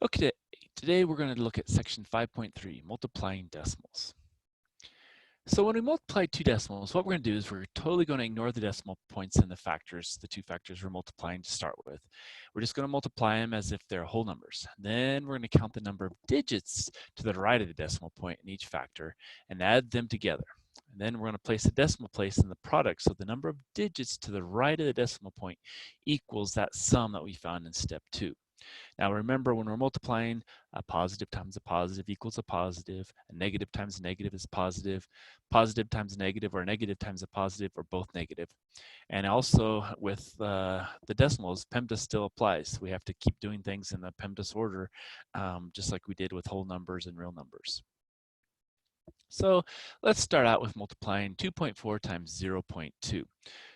Okay, today we're going to look at section 5.3, multiplying decimals. So when we multiply two decimals, what we're going to do is we're totally going to ignore the decimal points and the factors, the two factors we're multiplying to start with. We're just going to multiply them as if they're whole numbers. Then we're going to count the number of digits to the right of the decimal point in each factor and add them together. And then we're going to place a decimal place in the product, so the number of digits to the right of the decimal point equals that sum that we found in step 2. Now remember, when we're multiplying, a positive times a positive equals a positive, a negative times a negative is positive times a negative or a negative times a positive are both negative. And also with the decimals, PEMDAS still applies. We have to keep doing things in the PEMDAS order, just like we did with whole numbers and real numbers. So let's start out with multiplying 2.4 times 0.2.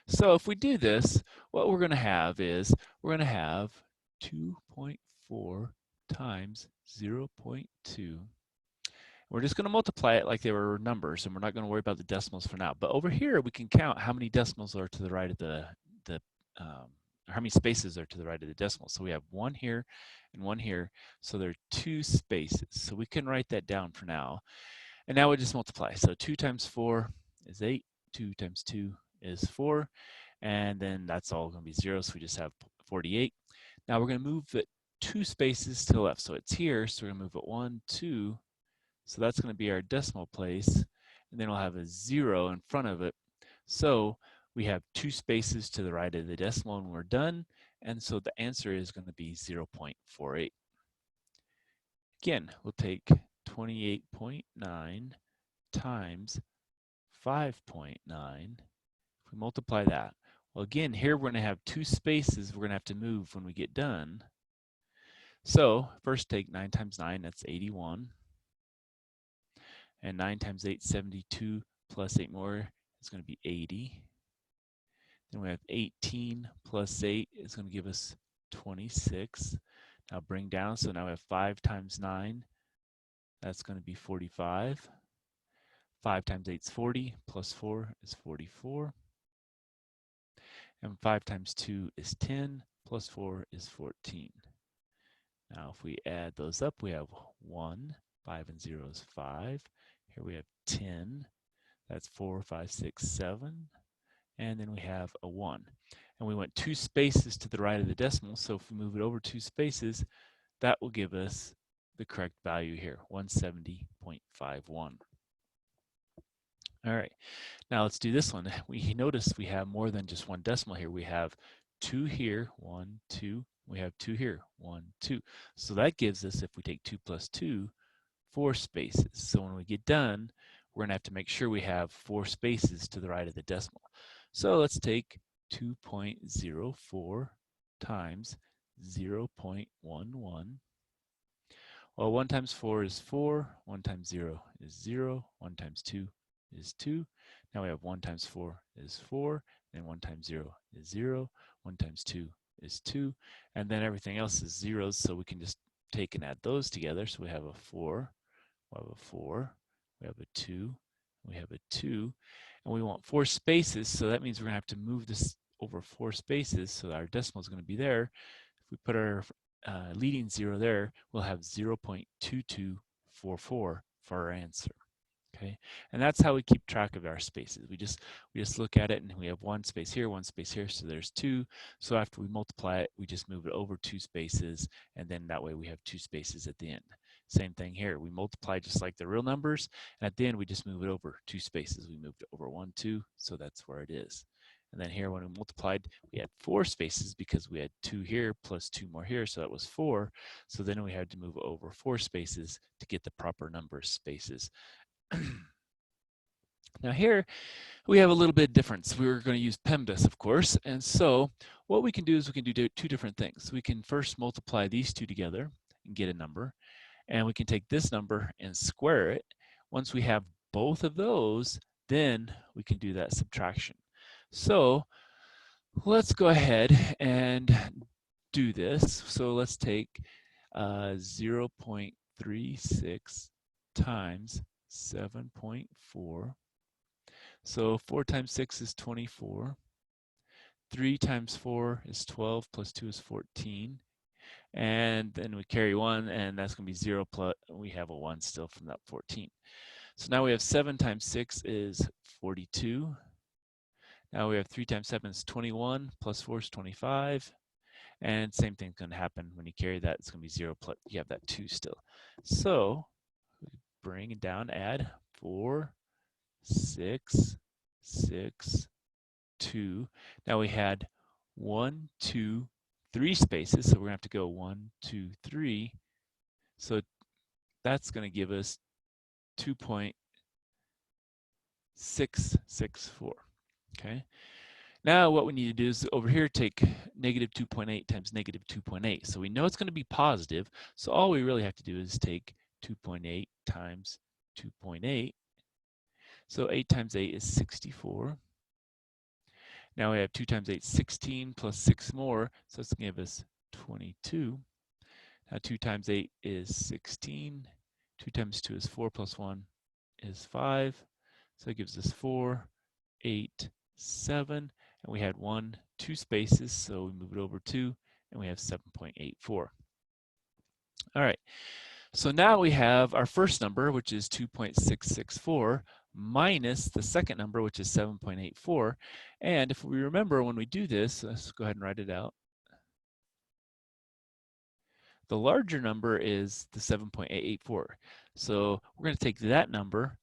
So if we do this, what we're going to have is we're going to have 2.4 times 0.2. We're just going to multiply it like they were numbers, and we're not going to worry about the decimals for now. But over here, we can count how many decimals are to the right of how many spaces are to the right of the decimal. So we have one here and one here. So there are 2 spaces. So we can write that down for now. And now we just multiply. So 2 times 4 is 8. 2 times 2 is 4. And then that's all going to be 0. So we just have 48. Now we're going to move it 2 spaces to the left. So it's here. So we're going to move it 1, 2. So that's going to be our decimal place. And then we'll have a 0 in front of it. So we have 2 spaces to the right of the decimal when we're done. And so the answer is going to be 0.48. Again, we'll take 28.9 times 5.9. If we multiply that, well, again, here we're going to have 2 spaces we're going to have to move when we get done. So first take 9 times 9, that's 81. And 9 times 8, 72, plus 8 more is going to be 80. Then we have 18 plus 8 is going to give us 26. Now bring down, so now we have 5 times 9, that's going to be 45. 5 times 8 is 40, plus 4 is 44. And 5 times 2 is 10, plus 4 is 14. Now if we add those up, we have 1, 5 and 0 is 5. Here we have 10, that's 4, 5, 6, 7. And then we have a 1. And we went 2 spaces to the right of the decimal, so if we move it over 2 spaces, that will give us the correct value here, 170.51. All right, now let's do this one. We notice we have more than just one decimal here. We have 2 here, 1, 2. We have 2 here, 1, 2. So that gives us, if we take 2 plus 2, 4 spaces. So when we get done, we're going to have to make sure we have 4 spaces to the right of the decimal. So let's take 2.04 times 0.11. Well, 1 times 4 is 4, 1 times 0 is 0, 1 times 2 is 2. Now we have 1 times 4 is 4, and 1 times 0 is 0, 1 times 2 is 2, and then everything else is zeros, so we can just take and add those together. So we have a 4, we have a 4, we have a 2, we have a 2, and we want 4 spaces, so that means we're going to have to move this over 4 spaces, so our decimal is going to be there. If we put our leading 0 there, we'll have 0.2244 for our answer. Okay, and that's how we keep track of our spaces. We just look at it, and we have 1 space here, 1 space here, so there's 2. So after we multiply it, we just move it over 2 spaces, and then that way we have 2 spaces at the end. Same thing here. We multiply just like the real numbers, and at the end we just move it over 2 spaces. We moved it over 1, 2, so that's where it is. And then here when we multiplied, we had 4 spaces because we had 2 here plus 2 more here, so that was 4. So then we had to move over 4 spaces to get the proper number of spaces. Now here we have a little bit of difference. We're going to use PEMDAS, of course, and so what we can do is we can do 2 different things. We can first multiply these 2 together and get a number, and we can take this number and square it. Once we have both of those, then we can do that subtraction. So let's go ahead and do this. So let's take 0.36 times 7.4. So 4 times 6 is 24. 3 times 4 is 12, plus 2 is 14. and then we carry 1, and that's going to be 0 plus, we have a 1 still from that 14. So now we have 7 times 6 is 42. Now we have 3 times 7 is 21, plus 4 is 25. And same thing's going to happen when you carry that. It's going to be 0 plus, you have that 2 still. So bring it down, add 4, 6, 6, 2. Now we had 1, 2, 3 spaces. So we're going to have to go 1, 2, 3. So that's going to give us 2.664. Okay. Now what we need to do is over here take negative 2.8 times negative 2.8. So we know it's going to be positive. So all we really have to do is take 2.8 times 2.8. So 8 times 8 is 64. Now we have 2 times 8 is 16 plus 6 more. So it's going to give us 22. Now 2 times 8 is 16. 2 times 2 is 4 plus 1 is 5. So it gives us 4, 8, 7. And we had 1, 2 spaces. So we move it over 2 and we have 7.84. All right. So now we have our first number, which is 2.664, minus the second number, which is 7.84. And if we remember when we do this, let's go ahead and write it out. The larger number is the 7.884. So we're going to take that number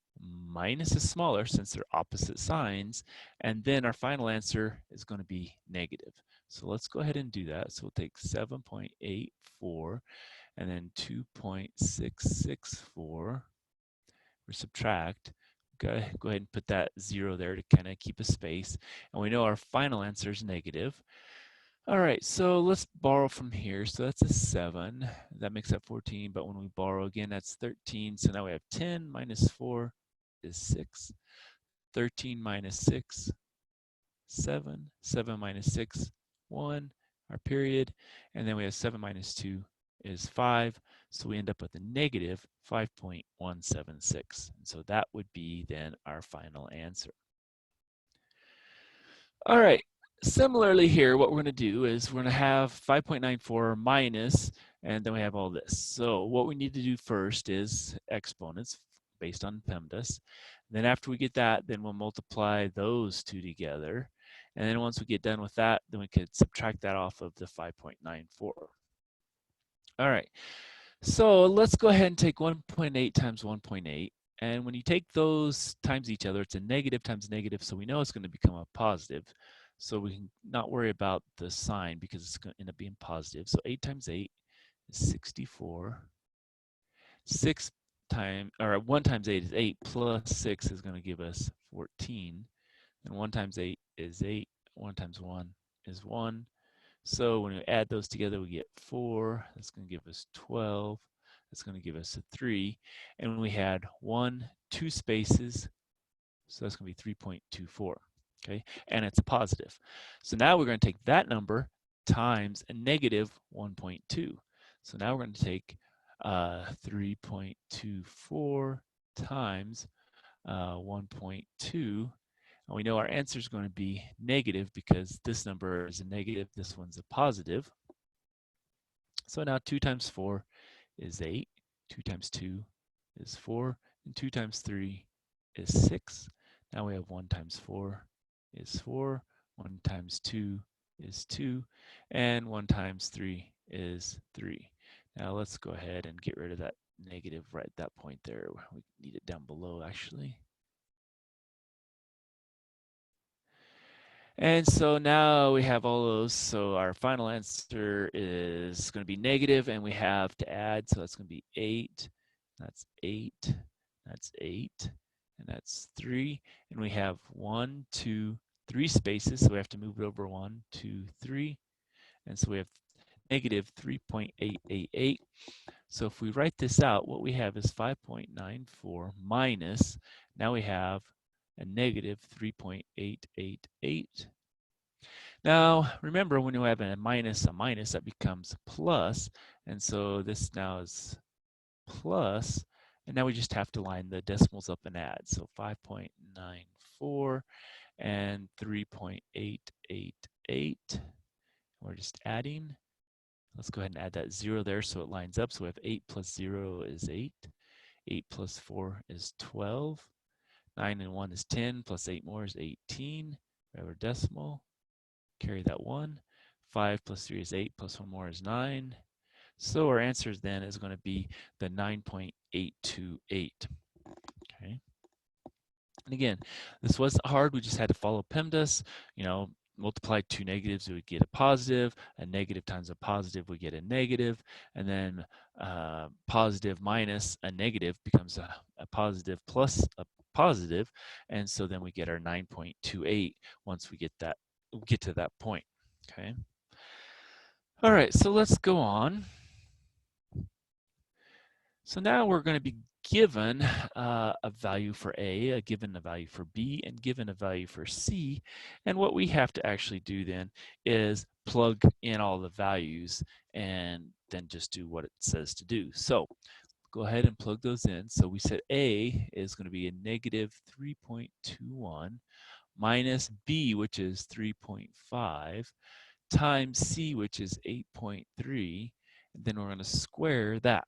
minus the smaller, since they're opposite signs, and then our final answer is going to be negative. So let's go ahead and do that. So we'll take 7.84 and then 2.664. We subtract. Go ahead and put that 0 there to kind of keep a space. And we know our final answer is negative. All right, so let's borrow from here. So that's a 7. That makes that 14. But when we borrow again, that's 13. So now we have 10 minus 4 is 6. 13 minus 6, 7. 7 minus 6, 1, our period. And then we have 7 minus 2 is 5. So we end up with a negative 5.176. And so that would be then our final answer. All right. Similarly here, what we're going to do is we're going to have 5.94 minus, and then we have all this. So what we need to do first is exponents based on PEMDAS. Then after we get that, then we'll multiply those two together. And then once we get done with that, then we could subtract that off of the 5.94. All right. So let's go ahead and take 1.8 times 1.8. And when you take those times each other, it's a negative times negative, so we know it's going to become a positive. So we can not worry about the sign because it's going to end up being positive. So 8 times 8 is 64. 1 times 8 is 8, plus 6 is going to give us 14. And 1 times 8 is 8. 1 times 1 is 1. So when we add those together, we get 4. That's going to give us 12. That's going to give us a 3. And when we had 1, 2 spaces, so that's going to be 3.24. Okay, and it's positive. So now we're going to take that number times a negative 1.2. So now we're going to take 3.24 times 1.2. And we know our answer is going to be negative because this number is a negative, this one's a positive. So now 2 times 4 is 8, 2 times 2 is 4, and 2 times 3 is 6. Now we have 1 times 4 is 4, 1 times 2 is 2, and 1 times 3 is 3. Now let's go ahead and get rid of that negative right at that point there. We need it down below actually. And so now we have all those. So our final answer is going to be negative, and we have to add. So that's going to be 8. That's 8. That's 8. And that's 3. And we have 1, 2, 3 spaces. So we have to move it over 1, 2, 3. And so we have negative 3.888. So if we write this out, what we have is 5.94 minus, now we have a negative 3.888. Now, remember when you have a minus, that becomes plus. And so this now is plus. And now we just have to line the decimals up and add. So 5.94 and 3.888. We're just adding. Let's go ahead and add that 0 there so it lines up. So we have 8 plus 0 is 8. 8 plus 4 is 12. 9 and 1 is 10, plus 8 more is 18. We have our decimal. Carry that 1. 5 plus 3 is 8, plus 1 more is 9. So our answer then is going to be the 9.828. Okay. And again, this wasn't hard. We just had to follow PEMDAS. You know, multiply two negatives, we would get a positive. A negative times a positive, we get a negative. And then positive minus a negative becomes a positive plus a positive. And so then we get our 9.28 once we get to that point. Okay. All right, so let's go on. So now we're going to be given a value for A, given a value for B, and given a value for C. And what we have to actually do then is plug in all the values and then just do what it says to do. So go ahead and plug those in. So we said A is going to be a negative 3.21 minus B, which is 3.5, times C, which is 8.3, and then we're going to square that.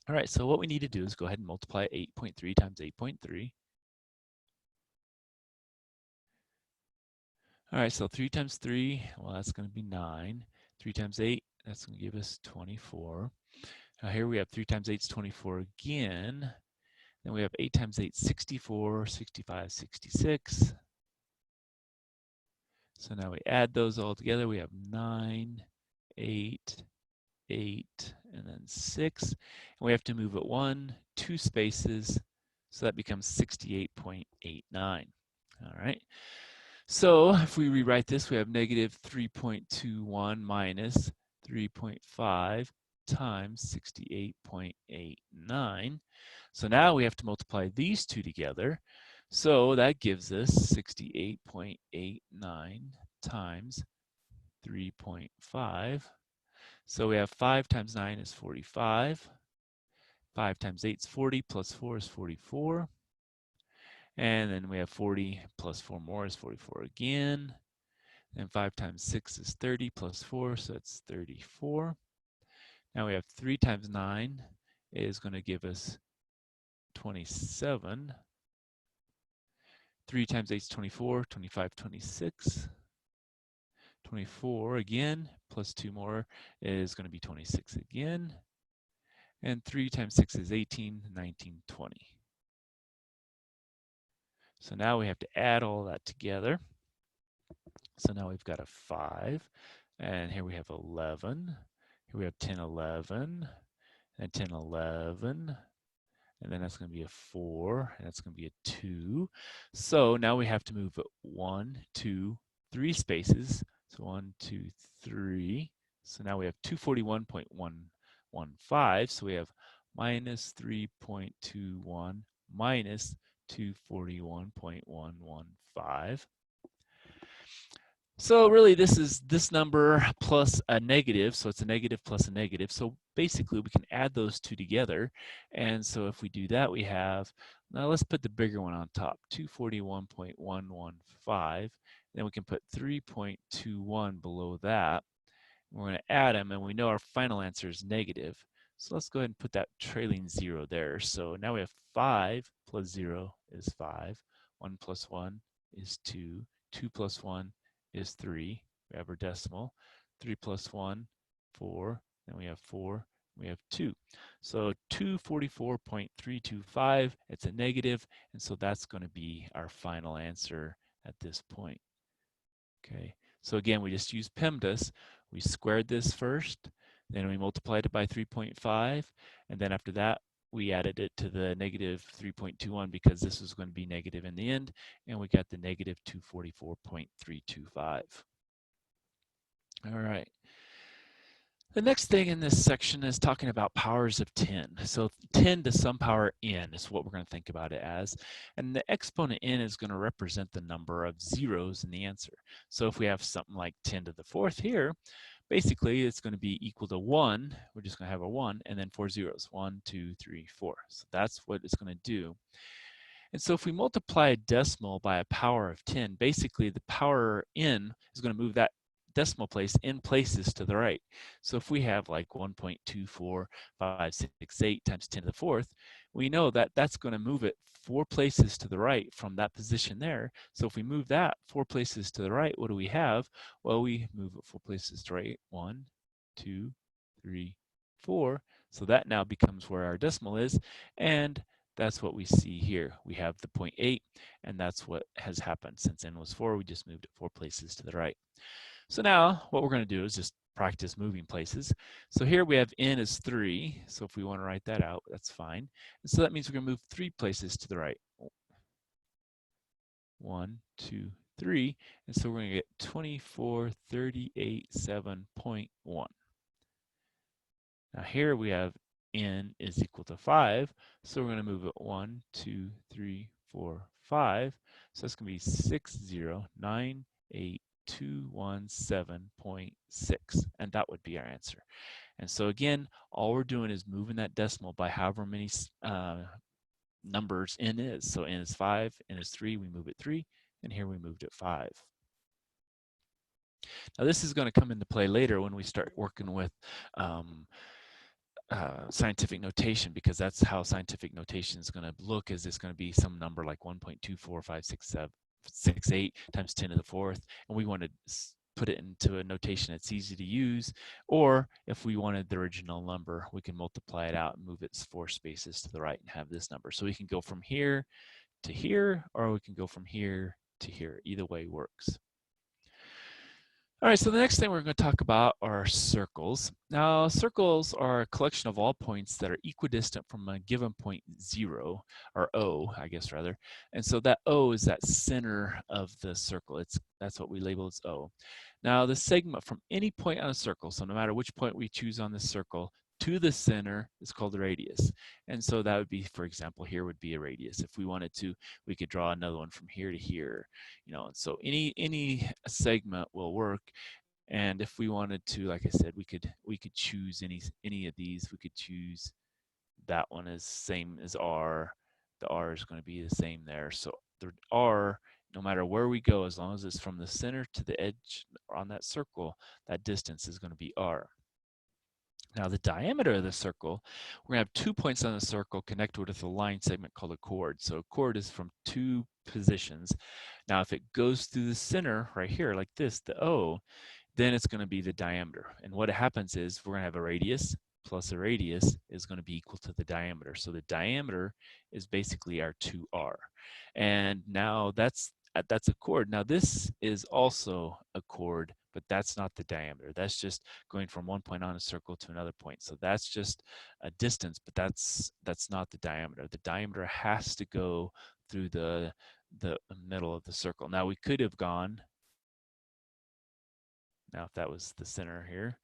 All right, so what we need to do is go ahead and multiply 8.3 times 8.3. All right, so 3 times 3, well, that's going to be 9. 3 times 8, that's going to give us 24. Now here we have 3 times 8 is 24 again. Then we have 8 times 8, 64, 65, 66. So now we add those all together. We have 9, 8, 8, and then 6. And we have to move it 1, 2 spaces. So that becomes 68.89. All right. So if we rewrite this, we have negative 3.21 minus 3.5 times 68.89. So now we have to multiply these two together. So that gives us 68.89 times 3.5. So we have 5 times 9 is 45. 5 times 8 is 40, plus 4 is 44. And then we have 40 plus 4 more is 44 again. And 5 times 6 is 30 plus 4, so it's 34. Now we have 3 times 9 is going to give us 27. 3 times 8 is 24, 25, 26. 24 again, plus 2 more is going to be 26 again. And 3 times 6 is 18, 19, 20. So now we have to add all that together. So now we've got a 5, and here we have 11. Here we have 10, 11, and 10, 11, and then that's going to be a 4, and that's going to be a 2. So now we have to move it 1, 2, 3 spaces. So 1, 2, 3. So now we have 241.115. So we have minus 3.21 minus 241.115. So really this is this number plus a negative, so it's a negative plus a negative. So basically we can add those two together. And so if we do that, we have, now let's put the bigger one on top, 241.115. Then we can put 3.21 below that. We're going to add them, and we know our final answer is negative. So let's go ahead and put that trailing 0 there. So now we have 5 plus 0 is 5. 1 plus 1 is 2. 2 plus 1 is 3. We have our decimal. 3 plus 1, 4. Then we have 4. We have 2. So 244.325, it's a negative, and so that's going to be our final answer at this point. Okay, so again, we just used PEMDAS. We squared this first, then we multiplied it by 3.5, and then after that, we added it to the negative 3.21 because this was going to be negative in the end, and we got the negative 244.325. All right. The next thing in this section is talking about powers of 10. So 10 to some power n is what we're going to think about it as. And the exponent n is going to represent the number of zeros in the answer. So if we have something like 10 to the 4th here, basically it's going to be equal to 1. We're just going to have a 1 and then 4 zeros. 1, 2, 3, 4. So that's what it's going to do. And so if we multiply a decimal by a power of 10, basically the power n is going to move that decimal place in places to the right. So if we have like 1.24568 times 10 to the fourth, we know that that's going to move it 4 places to the right from that position there. So if we move that 4 places to the right, what do we have? Well, we move it 4 places to the right. 1, 2, 3, 4. So that now becomes where our decimal is, and that's what we see here. We have the 0.8, and that's what has happened. Since n was 4, we just moved it 4 places to the right. So now what we're going to do is just practice moving places. So here we have n is 3. So if we want to write that out, that's fine. And so that means we're going to move 3 places to the right. 1, 2, 3. And so we're going to get 24,38,7.1. Now here we have n is equal to 5. So we're going to move it 1, 2, 3, 4, 5. So that's going to be 6098217.6, and that would be our answer. And so again, all we're doing is moving that decimal by however many numbers n is. So n is 5, n is 3, we move it 3, and here we moved it 5. Now this is going to come into play later when we start working with scientific notation, because that's how scientific notation is going to look. Is it's going to be some number like 1.2456768 times 10 to the fourth, and we want to put it into a notation that's easy to use. Or if we wanted the original number, we can multiply it out and move it 4 spaces to the right and have this number. So we can go from here to here, or we can go from here to here. Either way works. All right, so the next thing we're going to talk about are circles. Now, circles are a collection of all points that are equidistant from a given point 0, or O, I guess rather. And so that O is that center of the circle. That's what we label as O. Now, the segment from any point on a circle, so no matter which point we choose on this circle, to the center is called the radius. And so that would be, for example, here would be a radius. If we wanted to, we could draw another one from here to here, and so any segment will work. And if we wanted to, like I said, we could choose any of these. We could choose that one as same as R. The R is going to be the same there. So the R, no matter where we go, as long as it's from the center to the edge on that circle, that distance is going to be R. Now the diameter of the circle, we're going to have 2 points on the circle connected with a line segment called a chord. So a chord is from 2 positions. Now if it goes through the center right here like this, the O, then it's going to be the diameter. And what happens is we're going to have a radius plus a radius is going to be equal to the diameter. So the diameter is basically our 2R. And now that's a chord. Now this is also a chord, but that's not the diameter. That's just going from one point on a circle to another point. So that's just a distance, but that's not the diameter. The diameter has to go through the middle of the circle. Now we could have gone, now if that was the center here,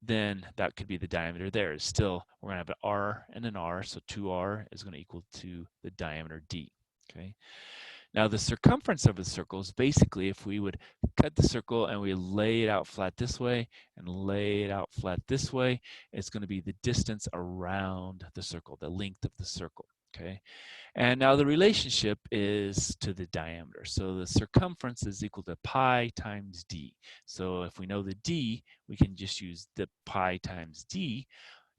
then that could be the diameter there. Still, we're going to have an R and an R, so 2R is going to equal to the diameter D. Okay. Now the circumference of a circle is basically if we would cut the circle and we lay it out flat this way and lay it out flat this way, it's going to be the distance around the circle, the length of the circle. Okay. And now the relationship is to the diameter. So the circumference is equal to pi times d. So if we know the d, we can just use the pi times d.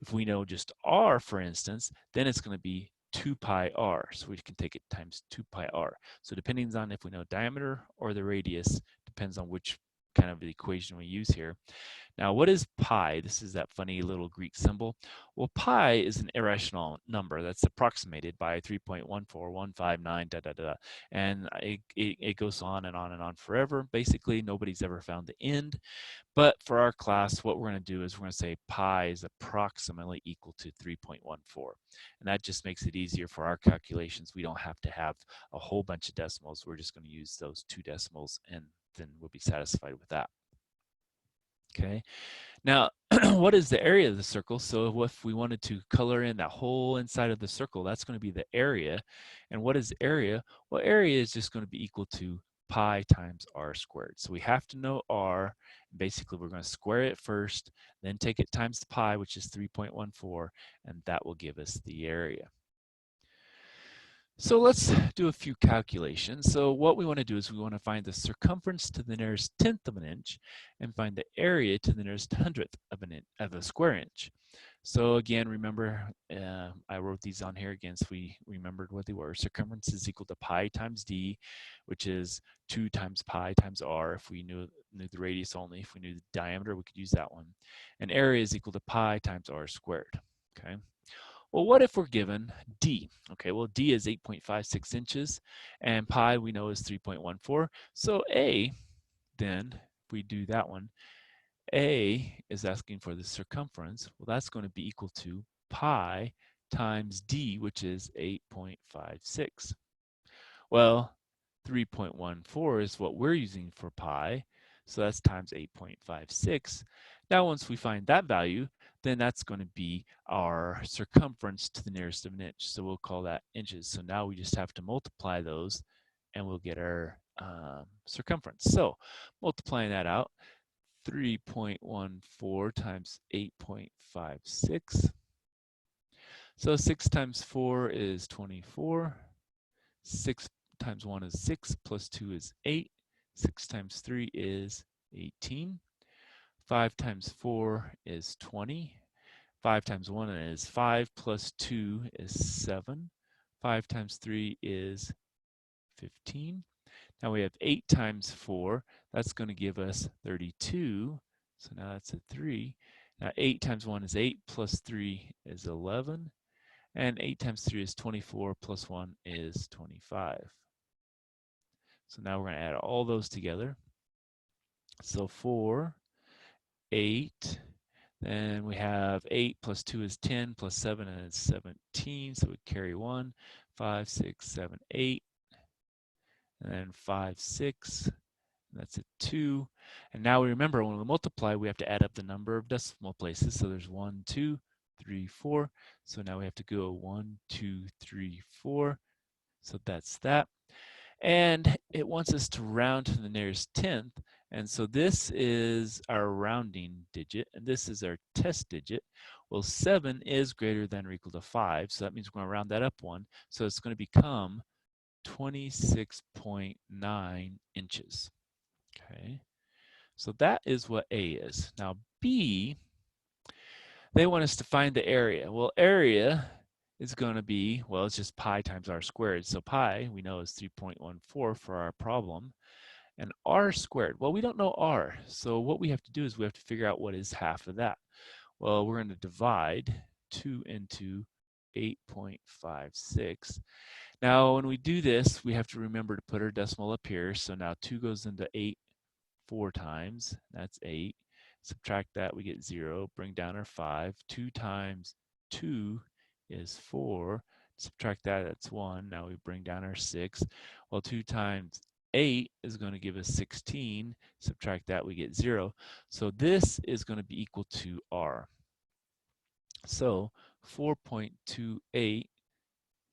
If we know just r, for instance, then it's going to be 2 pi r. So we can take it times 2 pi r. So depending on if we know diameter or the radius, depends on which kind of equation we use here. Now, what is pi? This is that funny little Greek symbol. Well, pi is an irrational number that's approximated by 3.14159, da, da, da. And it goes on and on and on forever. Basically, nobody's ever found the end. But for our class, what we're going to do is we're going to say pi is approximately equal to 3.14. And that just makes it easier for our calculations. We don't have to have a whole bunch of decimals. We're just going to use those 2 decimals, and then we'll be satisfied with that. Okay, now what is the area of the circle? So if we wanted to color in that whole inside of the circle, that's going to be the area. And what is area? Well, area is just going to be equal to pi times r squared. So we have to know r. Basically, we're going to square it first, then take it times the pi, which is 3.14, and that will give us the area. So let's do a few calculations. So what we want to do is we want to find the circumference to the nearest tenth of an inch and find the area to the nearest hundredth of a square inch. So again, remember, I wrote these on here again so we remembered what they were. Circumference is equal to pi times d, which is 2 times pi times r. If we knew the radius only, if we knew the diameter, we could use that one. And area is equal to pi times r squared, okay? Well, what if we're given d? Okay, well, d is 8.56 inches, and pi we know is 3.14. So a, then, if we do that one, a is asking for the circumference. Well, that's going to be equal to pi times d, which is 8.56. Well, 3.14 is what we're using for pi, so that's times 8.56. Now, once we find that value, then that's going to be our circumference to the nearest of an inch. So we'll call that inches. So now we just have to multiply those and we'll get our circumference. So multiplying that out, 3.14 times 8.56. So 6 times 4 is 24. 6 times 1 is 6, plus 2 is 8. 6 times 3 is 18. 5 times 4 is 20. 5 times 1 is 5, plus 2 is 7. 5 times 3 is 15. Now we have 8 times 4. That's going to give us 32. So now that's a 3. Now 8 times 1 is 8, plus 3 is 11. And 8 times 3 is 24, plus 1 is 25. So now we're going to add all those together. So 4, 8, then we have 8 plus 2 is 10, plus 7 is 17, so we carry 1, 5, 6, 7, 8, and then 5, 6, that's a 2. And now we remember when we multiply, we have to add up the number of decimal places. So there's 1, 2, 3, 4. So now we have to go 1, 2, 3, 4. So that's that. And it wants us to round to the nearest tenth. And so this is our rounding digit, and this is our test digit. Well, 7 is greater than or equal to 5, so that means we're going to round that up 1. So it's going to become 26.9 inches. Okay, so that is what A is. Now B, they want us to find the area. Well, area is going to be, well, it's just pi times r squared. So pi, we know, is 3.14 for our problem. And r squared, well, we don't know r. So what we have to do is we have to figure out what is half of that. Well, we're going to divide 2 into 8.56. Now, when we do this, we have to remember to put our decimal up here. So now 2 goes into 8 4 times. That's 8. Subtract that, we get 0. Bring down our 5. 2 times 2 is 4. Subtract that, that's 1. Now we bring down our 6. Well, 2 times 8 is going to give us 16. Subtract that, we get 0. So this is going to be equal to r. So 4.28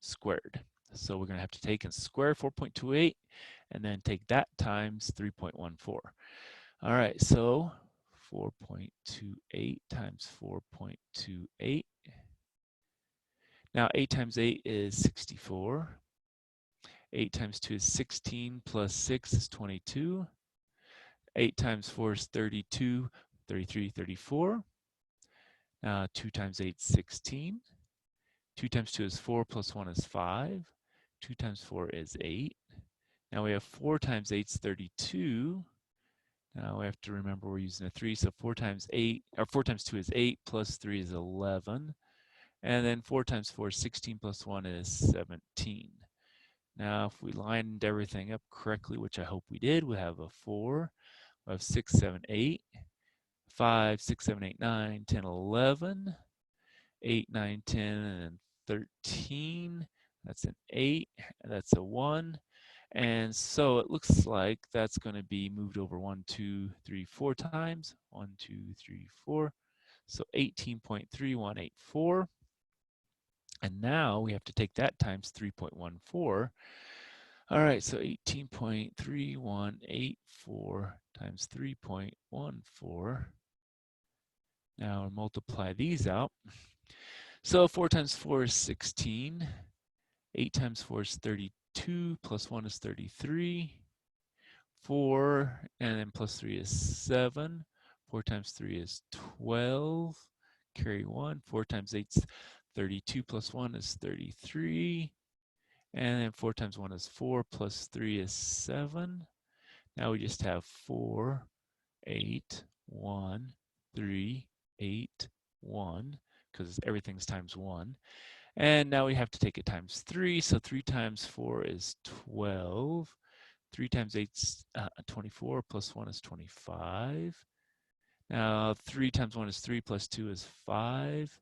squared. So we're going to have to take and square 4.28 and then take that times 3.14. All right, so 4.28 times 4.28. Now 8 times 8 is 64. 8 times 2 is 16, plus 6 is 22. 8 times 4 is 32, 33, 34. 2 times 8 is 16. 2 times 2 is 4, plus 1 is 5. 2 times 4 is 8. Now we have 4 times 8 is 32. Now we have to remember we're using a 3, so 4 times 8, or 4 times 2 is 8, plus 3 is 11. And then 4 times 4 is 16, plus 1 is 17. Now if we lined everything up correctly, which I hope we did, we have a 4, we have 6, 7, 8, 5, 6, 7, 8, 9, 10, 11, 8, 9, 10, and 13. That's an 8, that's a 1. And so it looks like that's going to be moved over 1, 2, 3, 4 times. 1, 2, 3, 4. So 18.3184. And now we have to take that times 3.14. All right, so 18.3184 times 3.14. Now we'll multiply these out. So 4 times 4 is 16. 8 times 4 is 32, plus 1 is 33. 4, and then plus 3 is 7. 4 times 3 is 12. Carry 1. 4 times 8 is 32, plus 1 is 33. And then 4 times 1 is 4, plus 3 is 7. Now we just have 4, 8, 1, 3, 8, 1, because everything's times 1. And now we have to take it times 3, so 3 times 4 is 12. 3 times 8 is 24, plus 1 is 25. Now 3 times 1 is 3, plus 2 is 5.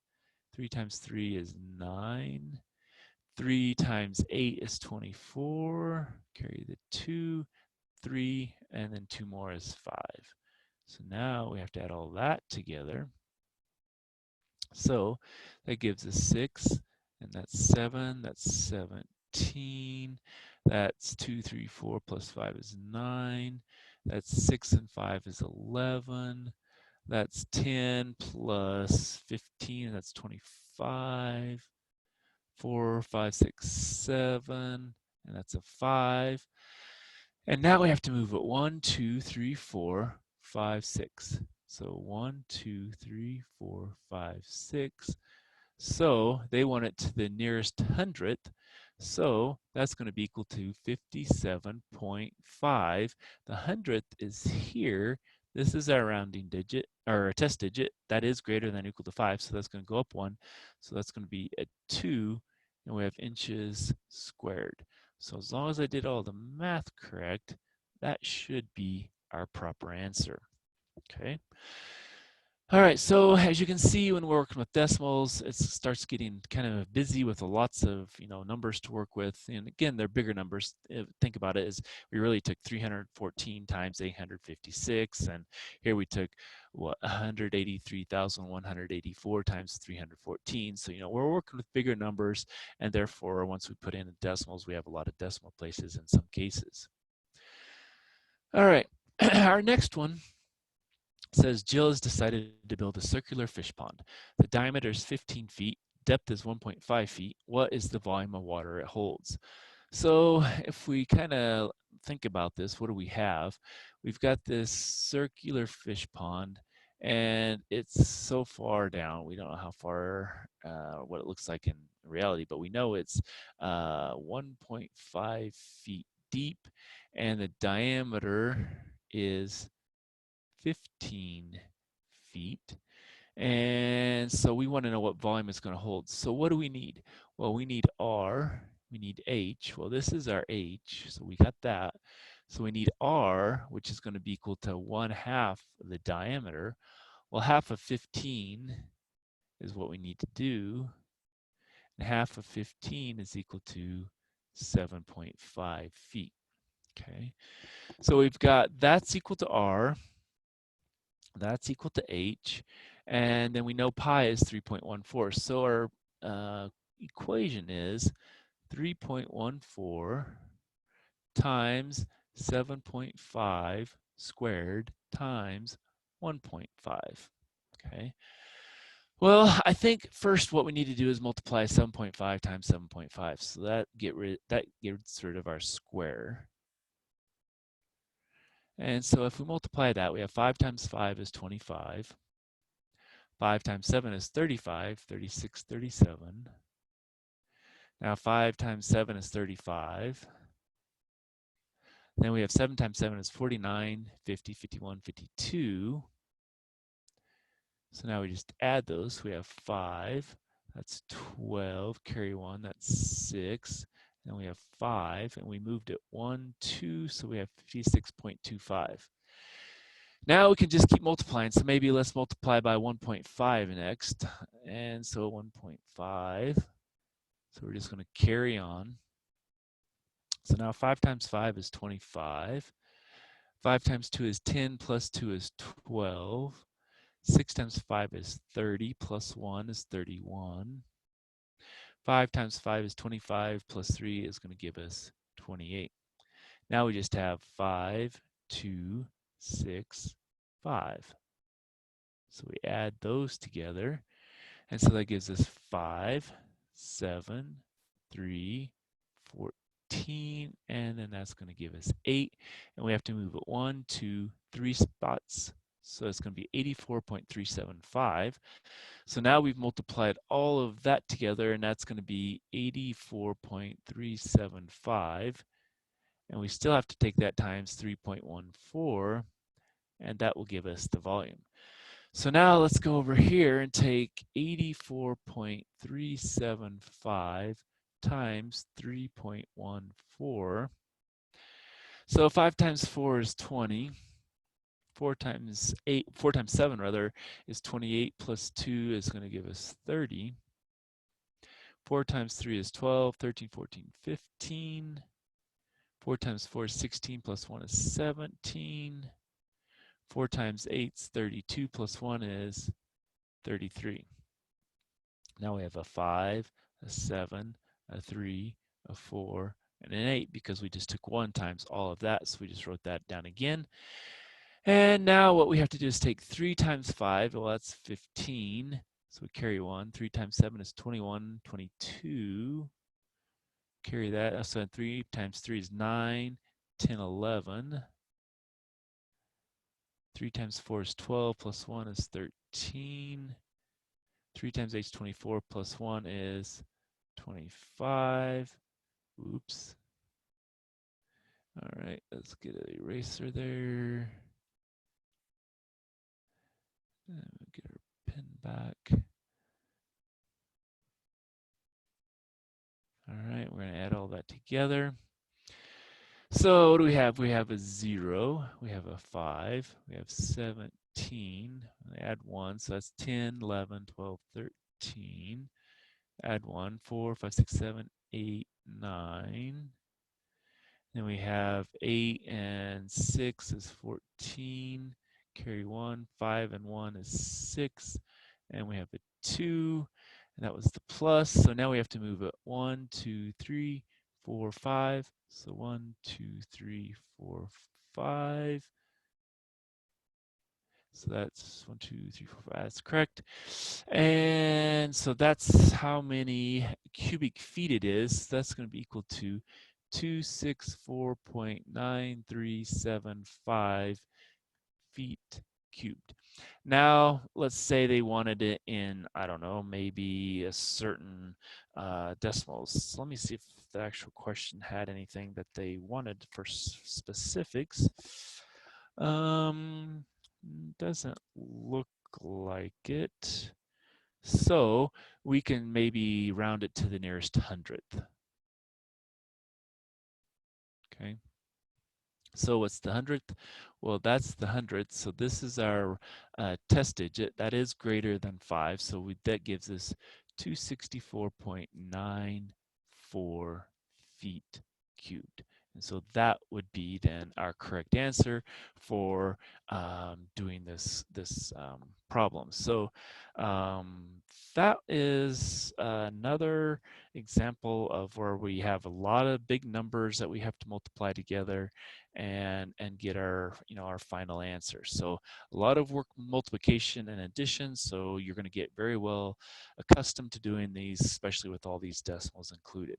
3 times 3 is 9. 3 times 8 is 24. Carry the 2, 3, and then 2 more is 5. So now we have to add all that together. So that gives us 6, and that's 7, that's 17. That's 2, 3, 4 plus 5 is 9. That's 6 and 5 is 11. That's 10 plus 15, that's 25. 4, 5, 6, 7, and that's a 5. And now we have to move it 1, 2, 3, 4, 5, 6. So 1, 2, 3, 4, 5, 6. So they want it to the nearest hundredth. So that's going to be equal to 57.5. The hundredth is here. This is our rounding digit, or a test digit. That is greater than or equal to 5, so that's going to go up 1. So that's going to be a 2, and we have inches squared. So as long as I did all the math correct, that should be our proper answer. Okay. All right, so as you can see, when we're working with decimals, it starts getting kind of busy with lots of numbers to work with. And again, they're bigger numbers. Think about it as we really took 314 times 856, and here we took 183,184 times 314. So we're working with bigger numbers, and therefore, once we put in the decimals, we have a lot of decimal places in some cases. All right, our next one says Jill has decided to build a circular fish pond. The diameter is 15 feet, depth is 1.5 feet. What is the volume of water it holds? So if we kind of think about this, what do we have? We've got this circular fish pond, and it's so far down. We don't know how far, what it looks like in reality, but we know it's 1.5 feet deep, and the diameter is 15 feet. And so we want to know what volume it's going to hold. So what do we need? Well, we need R, we need H. Well, this is our H, so we got that. So we need R, which is going to be equal to 1/2 of the diameter. Well, half of 15 is what we need to do. And half of 15 is equal to 7.5 feet. Okay, so we've got that's equal to R. That's equal to H, and then we know pi is 3.14. So our equation is 3.14 times 7.5 squared times 1.5. Okay. Well, I think first what we need to do is multiply 7.5 times 7.5. So that gets rid of our square. And so if we multiply that, we have 5 times 5 is 25. 5 times 7 is 35, 36, 37. Now 5 times 7 is 35. Then we have 7 times 7 is 49, 50, 51, 52. So now we just add those. We have 5, that's 12, carry 1, that's 6. Then we have 5, and we moved it 1, 2, so we have 56.25. Now we can just keep multiplying, so maybe let's multiply by 1.5 next. And so 1.5, so we're just going to carry on. So now 5 times 5 is 25. 5 times 2 is 10, plus 2 is 12. 6 times 5 is 30, plus 1 is 31. 5 times 5 is 25, plus 3 is going to give us 28. Now we just have 5, 2, 6, 5. So we add those together, and so that gives us 5, 7, 3, 14, and then that's going to give us 8, and we have to move it 1, 2, 3 spots. So it's going to be 84.375. So now we've multiplied all of that together, and that's going to be 84.375. And we still have to take that times 3.14, and that will give us the volume. So now let's go over here and take 84.375 times 3.14. So 5 times 4 is 20. 4 times 7 rather is 28, plus 2 is going to give us 30. 4 times 3 is 12, 13, 14, 15. 4 times 4 is 16, plus 1 is 17. 4 times 8 is 32, plus 1 is 33. Now we have a 5, a 7, a 3, a 4, and an 8 because we just took 1 times all of that, so we just wrote that down again. And now what we have to do is take 3 times 5, well that's 15, so we carry 1. 3 times 7 is 21, 22. Carry that, so 3 times 3 is 9, 10, 11. 3 times 4 is 12, plus 1 is 13. 3 times 8 is 24, plus 1 is 25. Oops. All right, let's get an eraser there. And we'll get our pen back. All right, we're going to add all that together. So what do we have? We have a 0, we have a 5, we have 17. Add 1, so that's 10, 11, 12, 13. Add 1, 4, 5, 6, 7, 8, 9. Then we have 8 and 6 is 14. Carry 1, 5 and 1 is 6. And we have a 2, and that was the plus. So now we have to move it 1, 2, 3, 4, 5. So 1, 2, 3, 4, 5. So that's 1, 2, 3, 4, 5. That's correct. And so that's how many cubic feet it is. That's going to be equal to 264.9375 feet cubed. Now, let's say they wanted it in, I don't know, maybe a certain decimals. So let me see if the actual question had anything that they wanted for specifics. Doesn't look like it. So we can maybe round it to the nearest hundredth. Okay. So what's the hundredth? Well, that's the hundredth. So this is our test digit. That is greater than 5. So that gives us 264.94 feet cubed. And so that would be then our correct answer for doing this problem. So that is another example of where we have a lot of big numbers that we have to multiply together and get our our final answer. So a lot of work, multiplication and addition, so you're going to get very well accustomed to doing these, especially with all these decimals included.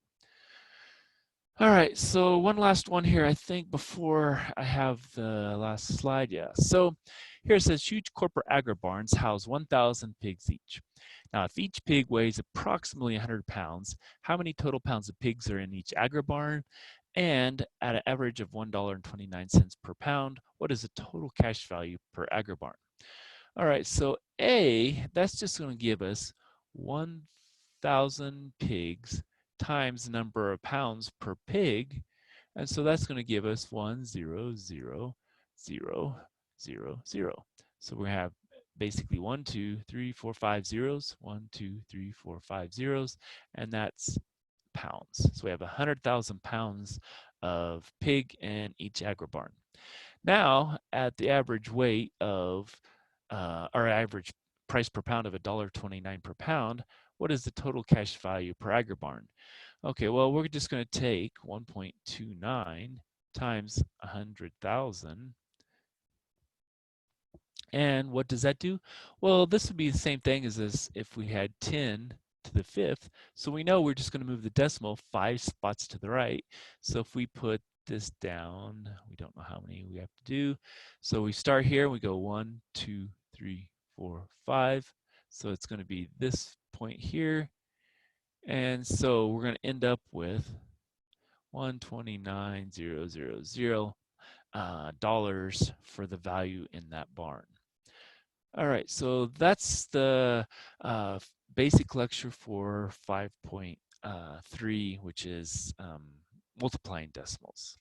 All right, so one last one here, I think, before I have the last slide. Yeah, so here it says huge corporate agri-barns house 1,000 pigs each. Now, if each pig weighs approximately 100 pounds, how many total pounds of pigs are in each agri-barn? And at an average of $1.29 per pound, what is the total cash value per agri-barn? All right, so A, that's just going to give us 1,000 pigs times the number of pounds per pig. And so that's going to give us 1, 0, 0, 0, 0, 0. So we have basically 1, 2, 3, 4, 5 zeros, 1, 2, 3, 4, 5 zeros, and that's pounds. So we have 100,000 pounds of pig in each agri-barn. Now, at the average weight of, our average price per pound of $1.29 per pound, what is the total cash value per agri-barn? Okay, well, we're just going to take 1.29 times 100,000. And what does that do? Well, this would be the same thing as this if we had 10 to the 5th. So we know we're just going to move the decimal 5 spots to the right. So if we put this down, we don't know how many we have to do. So we start here, we go 1, 2, 3, 4, 5. So it's going to be this point here. And so we're going to end up with 129,000 dollars for the value in that barn. All right, so that's the basic lecture for 5.3, which is multiplying decimals.